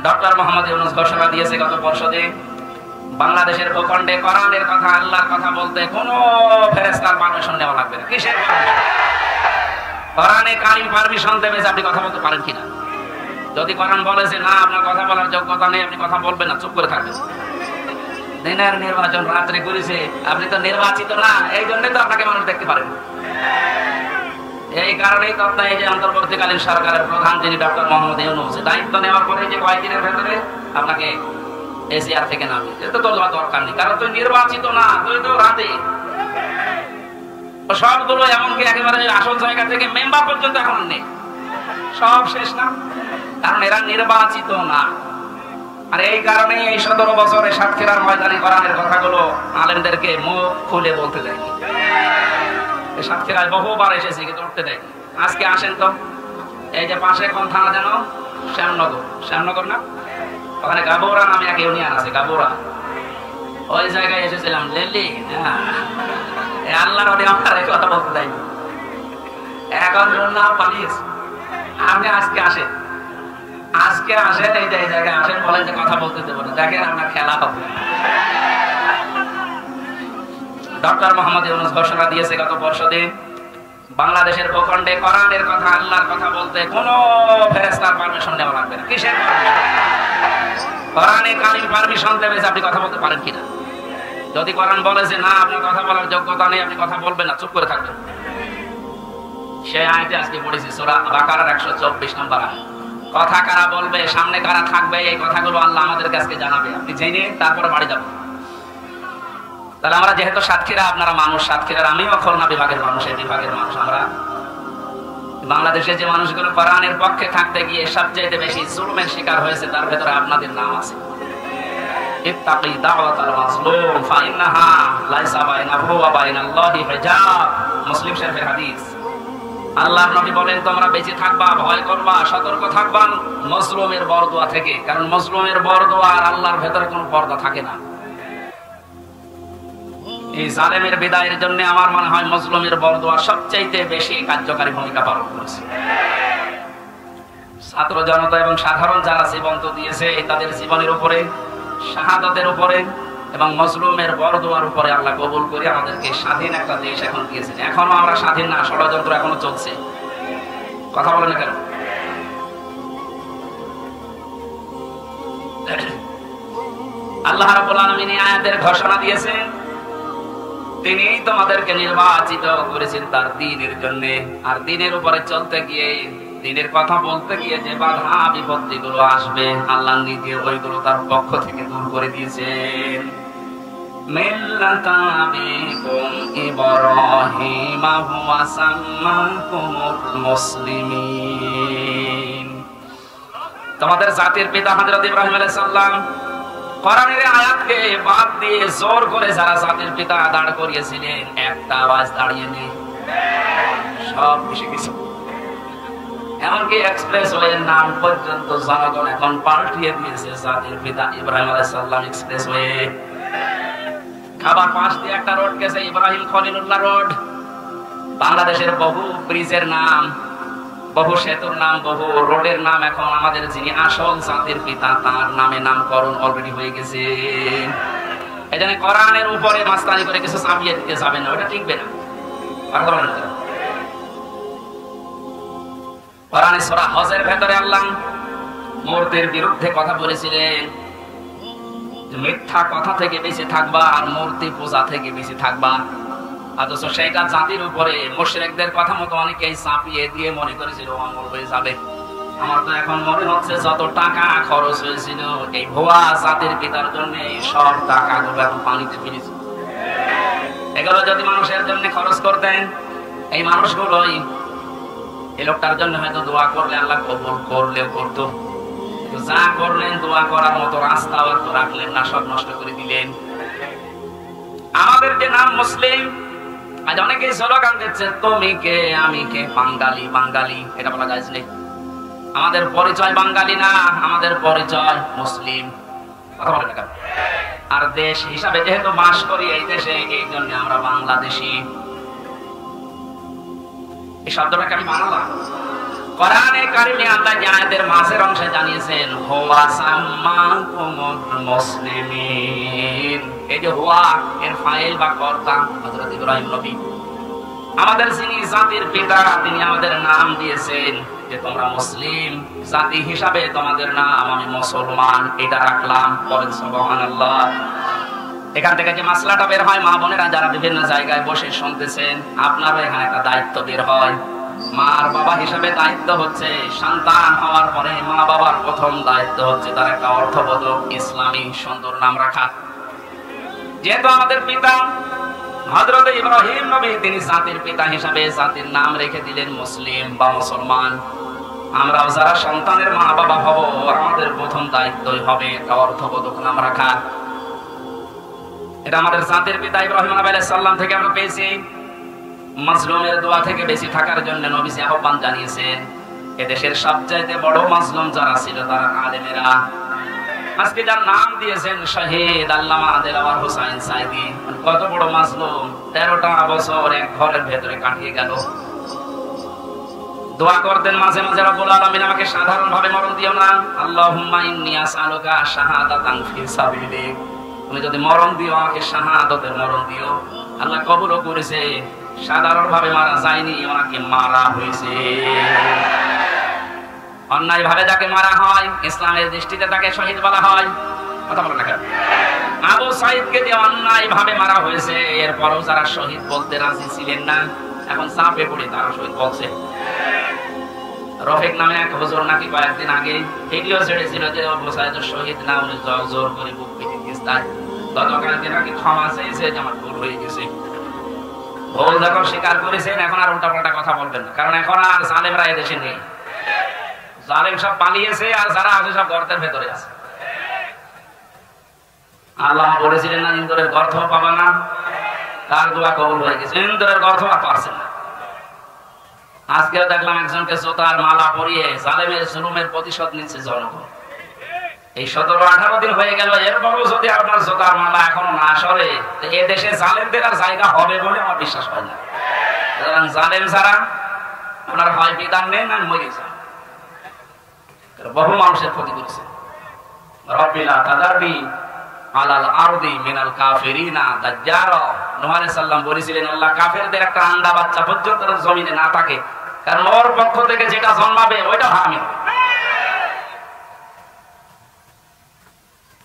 Doctor Mohammad Yunus ঘোষণা দিয়েছে গত পরশুদিন, বাংলাদেশের ভূখণ্ডে কোরআনের কথা, আল্লাহর কথা বলতে কোনো ফেরেশতার পারমিশন নেওয়া লাগবে না। কিসের কোরআনে কারিম পারমিশন দেবে যে আপনি কথা বলতে পারেন কিনা। যদি কোরআন বলে যে না, আপনার কথা বলার যোগ্যতা নেই, আপনি কথা বলবেন না, চুপ করে থাকবেন। দিনের নির্বাচন রাত্রে করেছে, আপনি তো নির্বাচিত না, এই জন্য তো আপনাকে মানুষ দেখতে পারেন। এই কারণেই তো এই যে অন্তর্বর্তীকালীন সরকারের প্রধান যিনি ডক্টর মোহাম্মদ ইউনূস, দায়িত্ব নেওয়ার পরে যে কয়েকদিনের ভেতরে আপনাকে এসিআর থেকে নামিয়ে, এটা তো দরকার নেই, কারণ তুই নির্বাচিত না, তুই তো রাতে সবগুলো, এমনকি একেবারে আসল জায়গা থেকে মেম্বার পর্যন্ত এখন নেই, সব শেষ না, কারণ এরা নির্বাচিত না। আর এই কারণে এই 17 বছরে সাতক্ষীরার ময়দানে কোরআনের কথাগুলো আলেমদেরকে মুখ খুলে বলতে দেয়নি। সাতক্ষীরায় বহুবার এসেছি কিন্তু উঠতে দেয়নি। আজকে আসেন তো, এই যে পাশে কোন থানা যেন, শ্যামনগর না, ওখানে গাবুরা নামে এক ইউনিয়ন আছে, গাবুরা, ওই জায়গায় এসেছিলাম। লেলি আল্লাহর আমার কথা বলতে দেয়নি, এখন শুনলাম পালিয়েছে। আপনি আজকে আসেন, এই জায়গায় আসেন, বলেন যে কথা বলতে দেবো না, দেখেন আপনার খেলা হবে। ডক্টর মোহাম্মদ ইউনূস ঘোষণা দিয়েছে গত পরশুদিন, বাংলাদেশের ভূখণ্ডে কোরআনের কথা, আল্লাহর কথা বলতে কোনো ফেরেশতার পারমিশন নেওয়া লাগবে না। কিসের কোরআনে কারিম পারমিশন দেবে যে আপনি কথা বলতে পারেন কিনা। যদি কোরআন বলে যে না, আপনার কথা বলার যোগ্যতা নেই, আপনি কথা বলবেন না, চুপ করে থাকবেন। সেই আয়াতে আজকে পড়েছি সূরা বাকারার 124 নম্বর আয়াত। কথা কারা বলবে, সামনে কারা থাকবে, এই কথাগুলো আল্লাহ আমাদের কাছে জানাবে। আপনি জেনে তারপরে বাড়ি যাবেন। তাহলে আমরা যেহেতু সাতক্ষীরা, আপনারা মানুষ সাতক্ষীরার, আমিও খুলনা বিভাগের মানুষ, এই বিভাগের মানুষ। আমরা বাংলাদেশে যে মানুষগুলো কোরআনের পক্ষে থাকতে গিয়ে সবচেয়ে বেশি জুলুমের শিকার হয়েছে, তার ভেতরে আপনাদের নাম আছে। ইত্তাকি দাওয়াতাল মাজলুম ফাইন্নাহা লাইসা বাইনাহু ওয়া বাইনাল্লাহি হিজাব। মুসলিম শরীফের হাদিস। আল্লাহর নবী বলেন, তোমরা বেঁচে থাকবা, ভয় করবা, সতর্ক থাকবা মজলুমের বরদোয়া থেকে, কারণ মজলুমের বরদোয়া আর আল্লাহর ভেতরে কোনো পর্দা থাকে না। এই জালেমের বিদায়ের জন্য আমার মনে হয় মজলুমের বরদোয়া সবচাইতে বেশি কার্যকারী ভূমিকা পালন করেছে। ছাত্র জনতা এবং সাধারণ যারা জীবন তো দিয়েছে, তাদের জীবনের উপরে, শাহাদাতের উপরে এবং মজলুমের বরদোয়ার উপরে আল্লাহ কবুল করে আমাদেরকে স্বাধীন একটা দেশ এখন দিয়েছে। এখনো আমরা স্বাধীন না, ষড়যন্ত্র এখনো চলছে। কথা বলেন না কেন? আল্লাহ রাব্বুল আলামিন এই আয়াতের ঘোষণা দিয়েছেন, তিনি তোমাদেরকে নির্বাচিত করেছেন তার দ্বীনের জন্য। আর দ্বীনের উপরে চলতে গিয়ে, দ্বীনের কথা বলতে গিয়ে যে বাধা বিপত্তিগুলো আসবে, আল্লাহ নিজে ওইগুলো তার পক্ষ থেকে দূর করে দিয়েছেন। মিল্লাতা আবিকুম ইব্রাহিম হুয়া সাম্মাকুমুল মুসলিমিন। তোমাদের জাতির পিতা হযরত ইব্রাহিম আলাইহিস সালাম কোরআনের আয়াতকে বাদ দিয়ে জোর করে যারা জাতির পিতা দাঁড় করিয়েছিলেন, একটা আওয়াজ দাঁড়িয়ে নেই, সব মিশে গেছে। এমনকি এক্সপ্রেসওয়ের নাম পর্যন্ত জনগণ এখন পাল্টিয়ে দিয়েছে জাতির পিতা ইব্রাহিম আলাইহিস সালাম এক্সপ্রেসওয়ে। খাবার পাশ দিয়ে একটা রোড গেছে, ইব্রাহিম খলিলুল্লাহ রোড। বাংলাদেশের বহু ব্রিজের নাম, বহু সেতুর নাম, বহু রোডের নাম এখন আমাদের যিনি আসল জাতির পিতা তার নামে নামকরণ অলরেডি হয়ে গেছে। এজন্য কোরআনের উপরে মাস্তানি করে কিছু চাপিয়ে দিতে যাবেন না, ওটা টিকবে না। কোরআনে সূরা হজের ভেতরে আল্লাহ মূর্তির বিরুদ্ধে কথা বলেছিলেন, মিথ্যা কথা থেকে বেঁচে থাকবা আর মূর্তি পূজা থেকে বেঁচে থাকবা। অথচ সেইটা জাতির উপরে মুশরিকদের কথা মতো অনেকেই চাপিয়ে দিয়ে মনে করেছিল অমর হয়ে যাবে। আমার তো এখন মনে হচ্ছে যত টাকা খরচ হয়েছিল এই ভুয়া জাতির পিতার জন্য, সব টাকাগুলো এখন পানিতে ফিরেছে। এগুলো যদি মানুষের জন্য খরচ করতেন, এই মানুষগুলোই এই লোকটার জন্য হয়তো দোয়া করলে আল্লাহ কবুল করলেও করতো। যা করলেন, দোয়া করার মতো রাস্তাও তো রাখলেন না, সব নষ্ট করে দিলেন। আমাদের যে নাম মুসলিম, আজ অনেকেই স্লোগান দিচ্ছে তুমি কে আমি কে, বাঙালি বাঙালি, এটা বলা যায় নেই। আমাদের পরিচয় বাঙালি না, আমাদের পরিচয় মুসলিম। কথা বলেন না। আর দেশ হিসাবে যেহেতু বাস করি এই দেশে, এই জন্য আমরা বাংলাদেশি। এই শব্দটাকে আমি বানালাম। কোরআনে কারিমে আল্লাহ যে আয়াতের মাঝের অংশে জানিয়েছেন হুয়া সাম্মাকুমুল মুসলিমিন, এই যে হুয়া এর ফাইল বা কর্তা হযরত ইব্রাহিম নবী, আমাদের যিনি জাতির পিতা, তিনি আমাদের নাম দিয়েছেন যে তোমরা মুসলিম জাতি হিসাবে তোমাদের নাম আমি মুসলমান, এটা রাখলাম। বলেন সুবহানাল্লাহ। এখান থেকে যে মাসলাটা বের হয়, মা বোনেরা যারা বিভিন্ন জায়গায় বসে শুনতেছেন, আপনারও এখানে একটা দায়িত্ব বের হয়। মার বাবা হিসাবে দায়িত্ব হচ্ছে সন্তান হওয়ার পরে মা বাবার প্রথম দায়িত্ব হচ্ছে তার একটা অর্থবোধক ইসলামী সুন্দর নাম রাখা। যেহেতু আমাদের পিতা হযরত ইব্রাহিম নবী তিনি জাতির পিতা হিসাবে জাতির নাম রেখে দিলেন মুসলিম বা মুসলমান, আমরাও যারা সন্তানের মা বাবা হব আমাদের প্রথম দায়িত্বই হবে একটা অর্থবোধক নাম রাখা। এটা আমাদের জাতির পিতা ইব্রাহিম আলাইহিস সালাম থেকে আমরা পেয়েছি। মাজলুমের দোয়া থেকে বেশি থাকার জন্য নবীজি আহ্বান জানিয়েছেন। এদেশের সবচাইতে বড় মাজলুম যারা ছিল তারা আলেমেরা। আজকে যার নাম দিয়েছেন শহীদ আল্লামা দেলাওয়ার হোসেন সাইদি, কত বড় মাজলুম, 13টা বছর এক ঘরের ভেতরে কাটিয়ে গেল। দোয়া করতেন মাঝে মাঝে, রব্বুল আলামিন আমাকে সাধারণ ভাবে মরণ দিও না, আল্লাহুম্মা ইন্নী আসআলুকা শাহাদাতান ফি সাবিলিক, তুমি যদি মরণ দিও আমাকে শাহাদাতের মরণ দিও। আল্লাহ কবুলও করেছে, সাধারণ ভাবে মারা যায়নি, ওনাকে মারা হয়েছে। অন্যায় ভাবে যাকে মারা হয় ইসলামের দৃষ্টিতে তাকে শহীদ বলা হয়। কথা বলে না কেন? আবু সাইদকে যে অন্যায় ভাবে মারা হয়েছে, এরপরও যারা শহীদ বলতে রাজি ছিলেন না, এখন চাপে পড়ে তারা শহীদ বলছে। রফিক নামে এক হুজুর নাকি কয়েকদিন আগে ভিডিও ছেড়েছিল যে আবু সাইদ শহীদ না, উনি জোর করে বুক পেতে দিয়েছে। গতকালকে নাকি ক্ষমা চেয়েছে যে আমার ভুল হয়ে গেছে। ভুল যখন স্বীকার করেছেন এখন আর উল্টাপাল্টা কথা বলবেন না, কারণ এখন আর জালেমরা এদেশে নেই। জালেম সব পালিয়েছে আর যারা আছে সব গর্তের ভেতরে আছে। আল্লাহ বলেছিলেন না ইন্দুরের গর্ত পাবা না, তার দোয়া কবুল হয়ে গেছে। ইন্দুরের গর্ত আর পারছে না। আজকেও দেখলাম একজনকে জোতার মালা পরিয়ে জালেমের জুলুমের প্রতিশোধ নিচ্ছে জনগণ। এই 17-18 দিন হয়ে গেল, এরপরও যদি আপনার জোতার মালা এখনো না সরে, এ দেশে জালেমদের আর জায়গা হবে বলে আমার বিশ্বাস হয় না। সুতরাং জালেম যারা, আপনার হয় বিধান নেন আর মরে যান। বহু মানুষের ক্ষতি করেছে। রব্বিলা তাদারবি আলাল আরদি মিনাল কাফিরিনা দাজ্জারা, নূহ আলাইহিস সালাম বলেছিলেন আল্লাহ কাফেরদের একটা আন্ডা বাচ্চা পর্যন্ত জমিনে না থাকে, কারণ ওর পক্ষ থেকে যেটা জন্মাবে ওইটা হারামি হবে।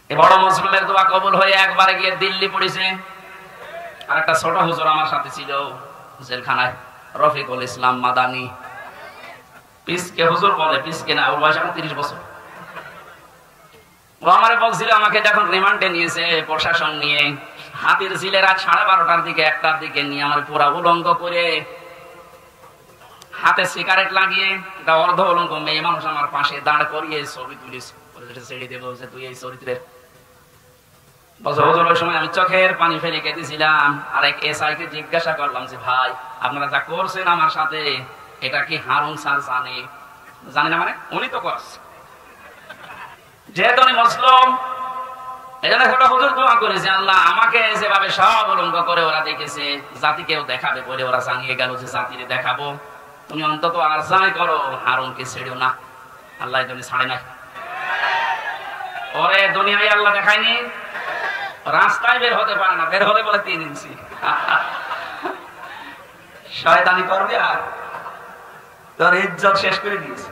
এই বড় মুসলিমের দোয়া কবুল হয়ে একবারে গিয়ে দিল্লি পড়েছে। আর একটা ছোট হুজুর আমার সাথে ছিল জেলখানায়, রফিকুল ইসলাম মাদানী, পিসকে হুজুর বলে, পিসকে না, ওর বয়স এখন 30 বছর। ও আমারে বলছিল আমাকে যখন রিমান্ডে নিয়েছে প্রশাসন নিয়ে, হাতির ঝিলে রাত 12:30টার দিকে 1টার দিকে নিয়ে আমার পুরা উলঙ্গ করে হাতে সিগারেট লাগিয়ে একটা অর্ধ উলঙ্গ মেয়ে মানুষ আমার পাশে দাঁড় করিয়ে ছবি তুলেছে। ছেড়ে দেবো যে তুই এই চরিত্রের হুজুর। ওই সময় আমি চোখের পানি ফেলে কেঁদেছিলাম। আর এক এসআই কে জিজ্ঞাসা করলাম যে ভাই আপনারা যা করছেন আমার সাথে, এটা কি হারুন স্যার জানে? জানে না মানে? উনি তো করছে, যেহেতু উনি মুসলিম। এই জন্য একটা হুজুর দোয়া করেছে আল্লাহ আমাকে যেভাবে সব উলঙ্গ করে ওরা দেখেছে, জাতিকেও দেখাবে বলে ওরা জানিয়ে গেল যে জাতিরে দেখাবো, তুমি অন্তত আর যাই করো হারুনকে ছেড়েও না। আল্লাহ এই জন্য ছাড়ে নাই। ওরে দুনিয়ায় আল্লাহ দেখায়নি, রাস্তায় বের হতে পারে না, বের হলে বলে 3 ইঞ্চি শয়তানি করবে আর তোর ইজ্জত শেষ করে দিয়েছে।